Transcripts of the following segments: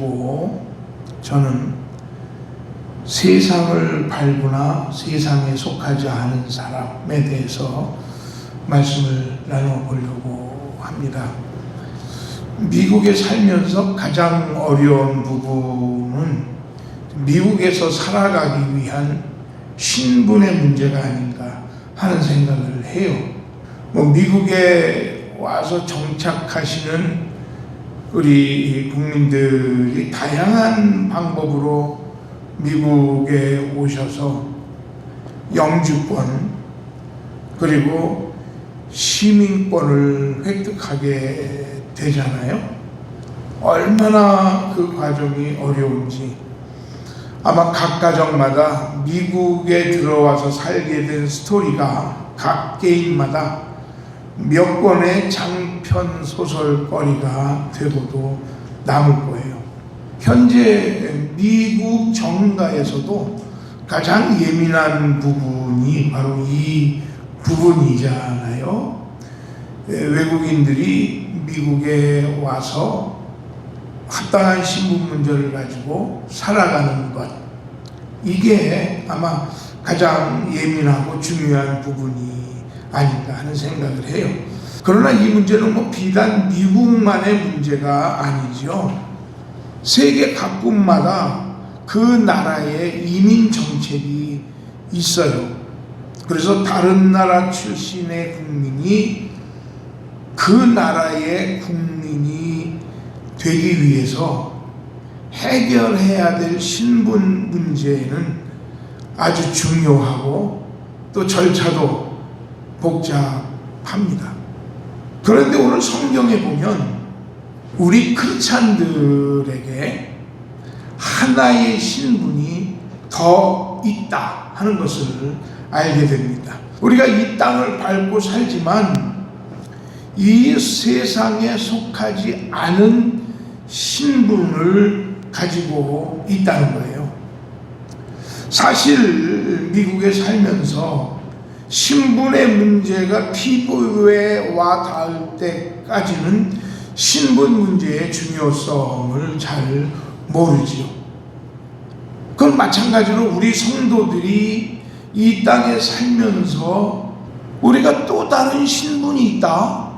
가지고 저는 세상을 밟으나 세상에 속하지 않은 사람에 대해서 말씀을 나눠보려고 합니다. 미국에 살면서 가장 어려운 부분은 미국에서 살아가기 위한 신분의 문제가 아닌가 하는 생각을 해요. 미국에 와서 정착하시는 우리 국민들이 다양한 방법으로 미국에 오셔서 영주권 그리고 시민권을 획득하게 되잖아요. 얼마나 그 과정이 어려운지 아마 각 가정마다 미국에 들어와서 살게 된 스토리가 각 개인마다 몇 권의 장편 소설거리가 되고도 남을 거예요. 현재 미국 정가에서도 가장 예민한 부분이 바로 이 부분이잖아요. 외국인들이 미국에 와서 합당한 신분 문제를 가지고 살아가는 것, 이게 아마 가장 예민하고 중요한 부분이 아닌가 하는 생각을 해요. 그러나 이 문제는 비단 미국만의 문제가 아니죠. 세계 각국마다 그 나라의 이민 정책이 있어요. 그래서 다른 나라 출신의 국민이 그 나라의 국민이 되기 위해서 해결해야 될 신분 문제는 아주 중요하고 또 절차도 복잡합니다. 그런데 오늘 성경에 보면 우리 크리스찬들에게 하나의 신분이 더 있다 하는 것을 알게 됩니다. 우리가 이 땅을 밟고 살지만 이 세상에 속하지 않은 신분을 가지고 있다는 거예요. 사실 미국에 살면서 신분의 문제가 피부에 와 닿을 때까지는 신분 문제의 중요성을 잘 모르지요. 그건 마찬가지로 우리 성도들이 이 땅에 살면서 우리가 또 다른 신분이 있다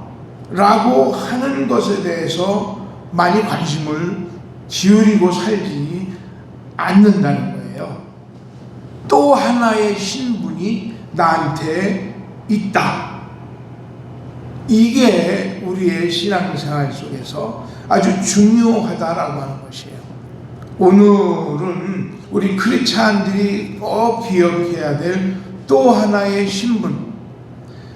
라고 하는 것에 대해서 많이 관심을 기울이고 살지 않는다는 거예요. 또 하나의 신분이 나한테 있다. 이게 우리의 신앙생활 속에서 아주 중요하다라고 하는 것이에요. 오늘은 우리 크리스찬들이 꼭 기억해야 될 또 하나의 신분,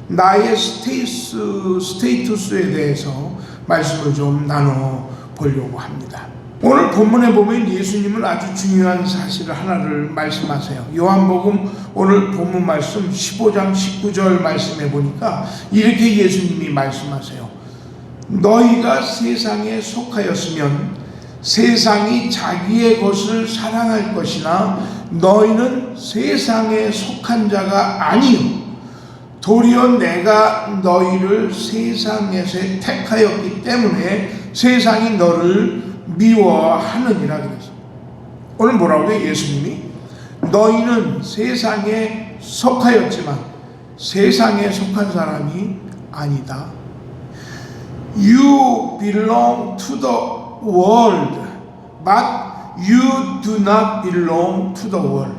나의 스테이투스에 대해서 말씀을 좀 나눠보려고 합니다. 오늘 본문에 보면 예수님은 아주 중요한 사실 하나를 말씀하세요. 요한복음 오늘 본문 말씀 15장 19절 말씀해 보니까 이렇게 예수님이 말씀하세요. 너희가 세상에 속하였으면 세상이 자기의 것을 사랑할 것이나 너희는 세상에 속한 자가 아니요 도리어 내가 너희를 세상에서 택하였기 때문에 세상이 너를 미워하느니라 그랬어요. 오늘 뭐라고 해요? 예수님이 너희는 세상에 속하였지만 세상에 속한 사람이 아니다. You belong to the world, but you do not belong to the world.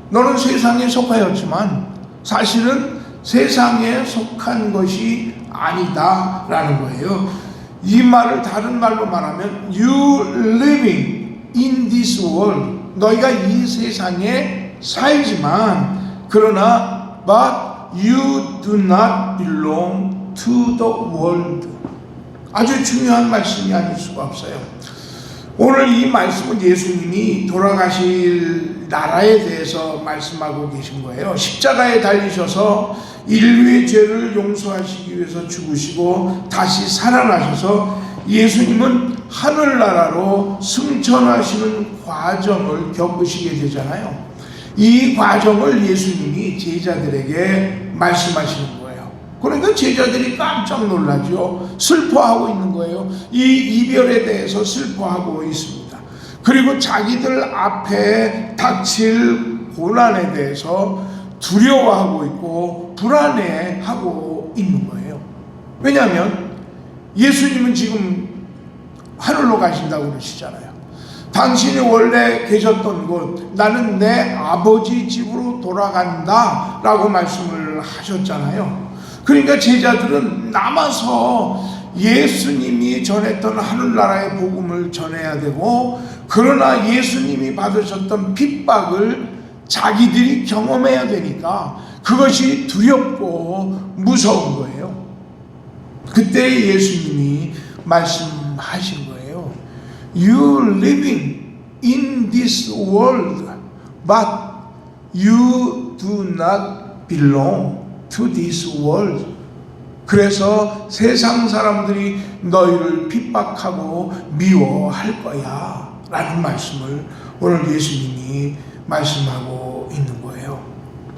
너는 세상에 속하였지만 사실은 세상에 속한 것이 아니다 라는 거예요. 이 말을 다른 말로 말하면 You living in this world, 너희가 이 세상에 살지만 그러나 But you do not belong to the world. 아주 중요한 말씀이 아닐 수가 없어요. 오늘 이 말씀은 예수님이 돌아가실 나라에 대해서 말씀하고 계신 거예요. 십자가에 달리셔서 인류의 죄를 용서하시기 위해서 죽으시고 다시 살아나셔서 예수님은 하늘나라로 승천하시는 과정을 겪으시게 되잖아요. 이 과정을 예수님이 제자들에게 말씀하시는 거예요. 그러니까 제자들이 깜짝 놀라죠. 슬퍼하고 있는 거예요. 이 이별에 대해서 슬퍼하고 있습니다. 그리고 자기들 앞에 닥칠 고난에 대해서 두려워하고 있고 불안해하고 있는 거예요. 왜냐하면 예수님은 지금 하늘로 가신다고 그러시잖아요. 당신이 원래 계셨던 곳, 나는 내 아버지 집으로 돌아간다 라고 말씀을 하셨잖아요. 그러니까 제자들은 남아서 예수님이 전했던 하늘나라의 복음을 전해야 되고, 그러나 예수님이 받으셨던 핍박을 자기들이 경험해야 되니까 그것이 두렵고 무서운 거예요. 그때 예수님이 말씀하신 거예요. You living in this world, but you do not belong to this world. 그래서 세상 사람들이 너희를 핍박하고 미워할 거야 라는 말씀을 오늘 예수님이 말씀하고 있는 거예요.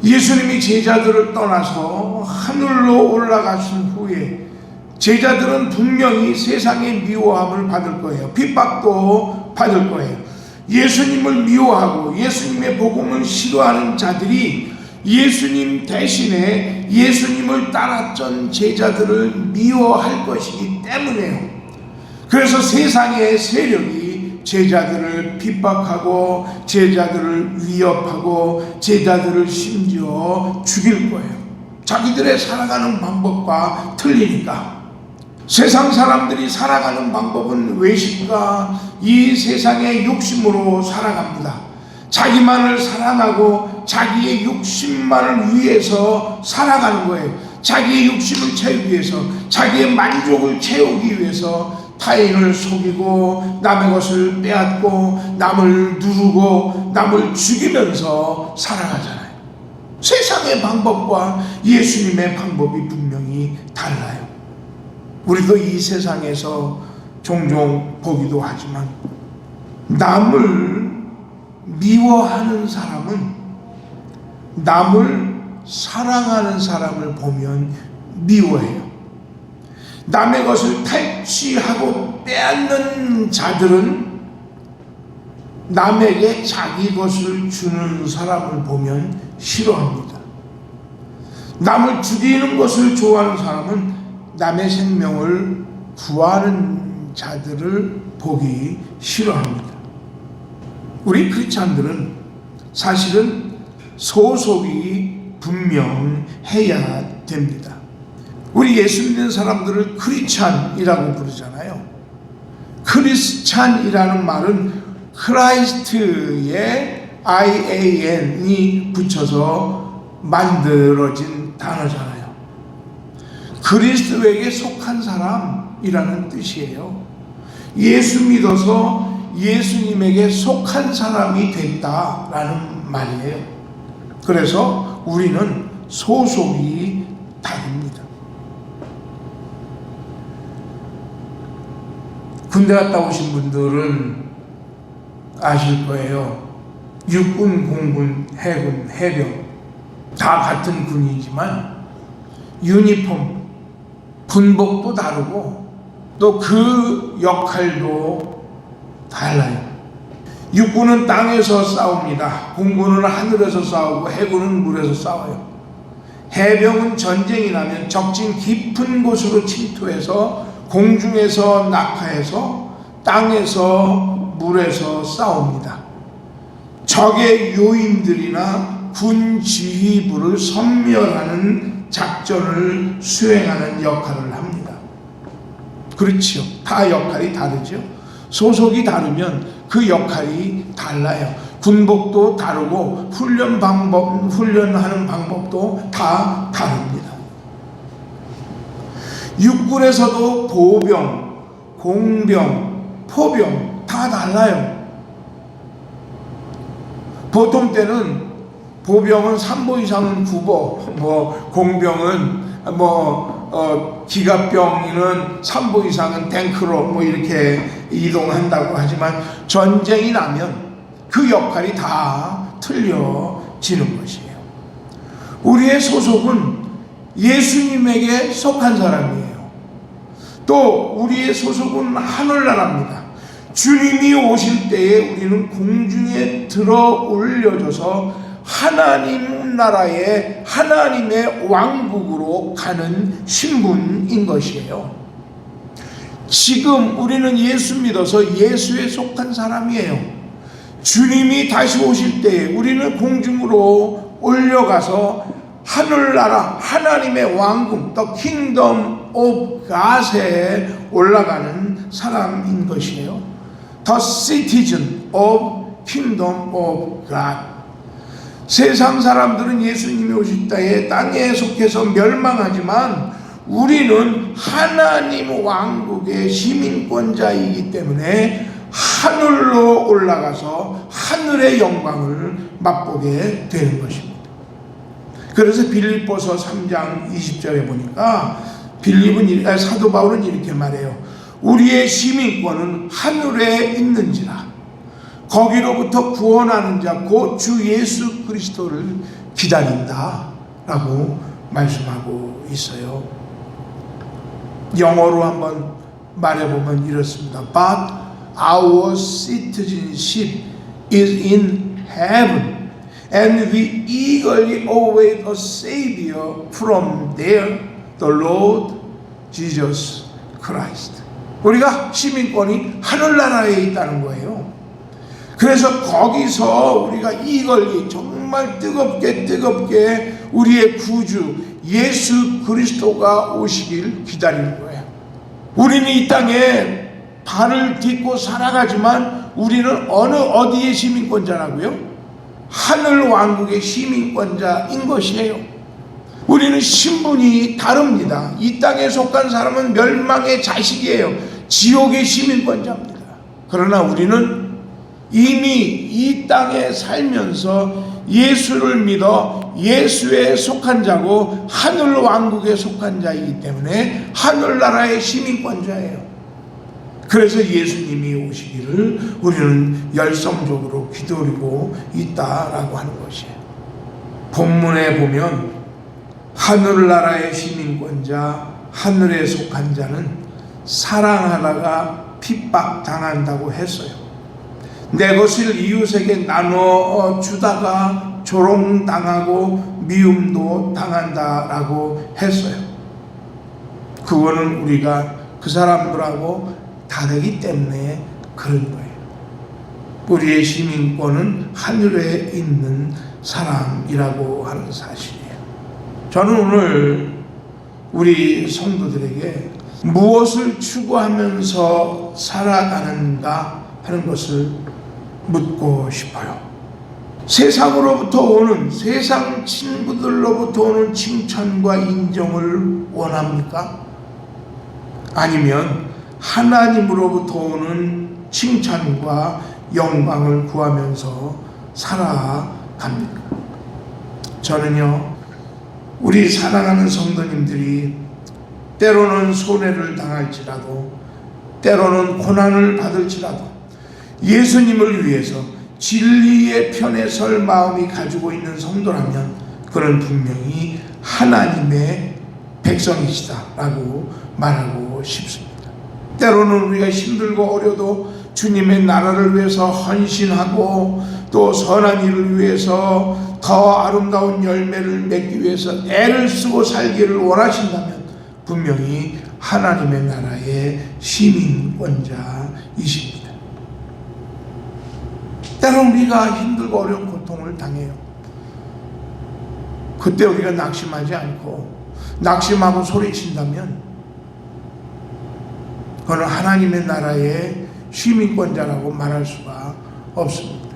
예수님이 제자들을 떠나서 하늘로 올라가신 후에 제자들은 분명히 세상의 미워함을 받을 거예요. 핍박도 받을 거예요. 예수님을 미워하고 예수님의 복음을 싫어하는 자들이 예수님 대신에 예수님을 따랐던 제자들을 미워할 것이기 때문에요. 그래서 세상의 세력이 제자들을 핍박하고 제자들을 위협하고 제자들을 심지어 죽일 거예요. 자기들의 살아가는 방법과 틀리니까. 세상 사람들이 살아가는 방법은 외식과 이 세상의 욕심으로 살아갑니다. 자기만을 사랑하고 자기의 욕심만을 위해서 살아가는 거예요. 자기의 욕심을 채우기 위해서, 자기의 만족을 채우기 위해서 타인을 속이고 남의 것을 빼앗고 남을 누르고 남을 죽이면서 살아가잖아요. 세상의 방법과 예수님의 방법이 분명히 달라요. 우리도 이 세상에서 종종 보기도 하지만 남을 미워하는 사람은 남을 사랑하는 사람을 보면 미워해요. 남의 것을 탈취하고 빼앗는 자들은 남에게 자기 것을 주는 사람을 보면 싫어합니다. 남을 죽이는 것을 좋아하는 사람은 남의 생명을 구하는 자들을 보기 싫어합니다. 우리 크리스찬들은 사실은 소속이 분명해야 됩니다. 우리 예수 믿는 사람들을 크리스찬이라고 부르잖아요. 크리스찬이라는 말은 크라이스트에 IAN이 붙여서 만들어진 단어잖아요. 그리스도에게 속한 사람이라는 뜻이에요. 예수 믿어서 예수님에게 속한 사람이 됐다라는 말이에요. 그래서 우리는 소속이 다릅니다. 군대 갔다 오신 분들은 아실 거예요. 육군, 공군, 해군, 해병 다 같은 군이지만 유니폼, 군복도 다르고 또 그 역할도 달라요. 육군은 땅에서 싸웁니다. 공군은 하늘에서 싸우고 해군은 물에서 싸워요. 해병은 전쟁이 나면 적진 깊은 곳으로 침투해서 공중에서 낙하해서 땅에서 물에서 싸웁니다. 적의 요인들이나 군 지휘부를 섬멸하는 작전을 수행하는 역할을 합니다. 그렇지요. 다 역할이 다르죠. 소속이 다르면 그 역할이 달라요. 군복도 다르고 훈련하는 방법도 다 다릅니다. 육군에서도 보병, 공병, 포병 다 달라요. 보통 때는 보병은 3보 이상은 구보, 공병은 기갑병은 3보 이상은 탱크로 이렇게 이동한다고 하지만 전쟁이 나면 그 역할이 다 틀려지는 것이에요. 우리의 소속은 예수님에게 속한 사람이에요. 또 우리의 소속은 하늘나라입니다. 주님이 오실 때에 우리는 공중에 들어 올려져서 하나님 나라의 하나님의 왕국으로 가는 신분인 것이에요. 지금 우리는 예수 믿어서 예수에 속한 사람이에요. 주님이 다시 오실 때에 우리는 공중으로 올려가서 하늘나라 하나님의 왕국, The Kingdom of God에 올라가는 사람인 것이에요. The Citizen of Kingdom of God. 세상 사람들은 예수님이 오실 때에 땅에 속해서 멸망하지만 우리는 하나님 왕국의 시민권자이기 때문에 하늘로 올라가서 하늘의 영광을 맛보게 되는 것입니다. 그래서 빌립보서 3장 20절에 보니까 사도 바울은 이렇게 말해요. 우리의 시민권은 하늘에 있는지라 거기로부터 구원하는 자 곧 주 예수 그리스도를 기다린다 라고 말씀하고 있어요. 영어로 한번 말해보면 이렇습니다. But our citizenship is in heaven and we eagerly await a Savior from there, the Lord Jesus Christ. 우리가 시민권이 하늘나라에 있다는 거예요. 그래서 거기서 우리가 eagerly 정말 뜨겁게 우리의 구주 예수 그리스도가 오시길 기다리는 거예요. 우리는 이 땅에 발을 딛고 살아가지만 우리는 어디의 시민권자라고요? 하늘 왕국의 시민권자인 것이에요. 우리는 신분이 다릅니다. 이 땅에 속한 사람은 멸망의 자식이에요. 지옥의 시민권자입니다. 그러나 우리는 이미 이 땅에 살면서 예수를 믿어 예수에 속한 자고 하늘 왕국에 속한 자이기 때문에 하늘나라의 시민권자예요. 그래서 예수님이 오시기를 우리는 열성적으로 기다리고 있다라고 하는 것이에요. 본문에 보면 하늘나라의 시민권자, 하늘에 속한 자는 사랑하다가 핍박당한다고 했어요. 내 것을 이웃에게 나눠 주다가 조롱당하고 미움도 당한다라고 했어요. 그거는 우리가 그 사람들하고 다르기 때문에 그런 거예요. 우리의 시민권은 하늘에 있는 사람이라고 하는 사실이에요. 저는 오늘 우리 성도들에게 무엇을 추구하면서 살아가는가 하는 것을 묻고 싶어요. 세상으로부터 오는, 세상 친구들로부터 오는 칭찬과 인정을 원합니까? 아니면 하나님으로부터 오는 칭찬과 영광을 구하면서 살아갑니까? 저는요, 우리 사랑하는 성도님들이 때로는 손해를 당할지라도, 때로는 고난을 받을지라도 예수님을 위해서 진리의 편에 설 마음이 가지고 있는 성도라면 그는 분명히 하나님의 백성이시다라고 말하고 싶습니다. 때로는 우리가 힘들고 어려도 주님의 나라를 위해서 헌신하고 또 선한 일을 위해서 더 아름다운 열매를 맺기 위해서 애를 쓰고 살기를 원하신다면 분명히 하나님의 나라의 시민권자이십니다. 때로는 우리가 힘들고 어려운 고통을 당해요. 그때 우리가 낙심하지 않고 낙심하고 소리친다면 그는 하나님의 나라의 시민권자라고 말할 수가 없습니다.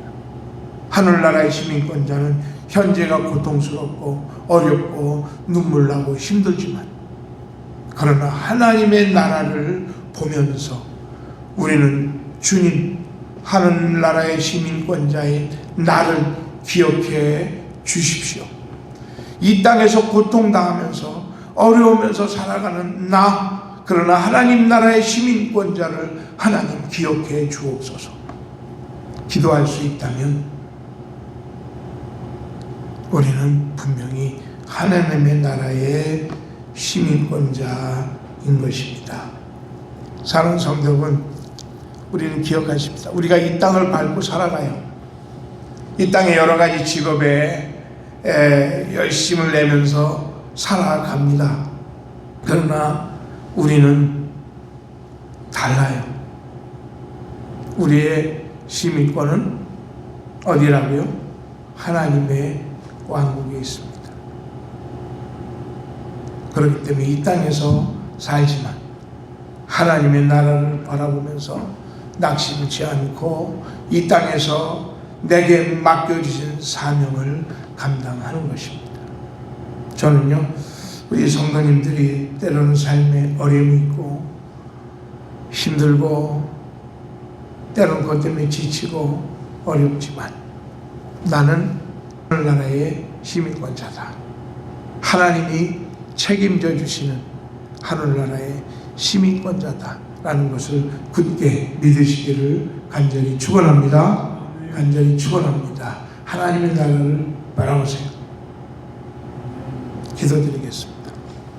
하늘나라의 시민권자는 현재가 고통스럽고 어렵고 눈물나고 힘들지만 그러나 하나님의 나라를 보면서 우리는 주님 하늘나라의 시민권자인 나를 기억해 주십시오. 이 땅에서 고통당하면서 어려우면서 살아가는 나, 그러나 하나님 나라의 시민권자를 하나님 기억해 주옵소서. 기도할 수 있다면 우리는 분명히 하나님의 나라의 시민권자인 것입니다. 사랑하는 성도분, 우리는 기억하십시다. 우리가 이 땅을 밟고 살아가요. 이 땅의 여러 가지 직업에 열심을 내면서 살아갑니다. 그러나 우리는 달라요. 우리의 시민권은 어디라고요? 하나님의 왕국에 있습니다. 그렇기 때문에 이 땅에서 살지만 하나님의 나라를 바라보면서 낙심치 않고 이 땅에서 내게 맡겨주신 사명을 감당하는 것입니다. 저는요, 우리 성도님들이 때로는 삶에 어려움이 있고 힘들고 때로는 그것 때문에 지치고 어렵지만 나는 하늘나라의 시민권자다. 하나님이 책임져 주시는 하늘나라의 시민권자다라는 것을 굳게 믿으시기를 간절히 축원합니다. 간절히 축원합니다. 하나님의 나라를 바라보세요. 기도드리겠습니다.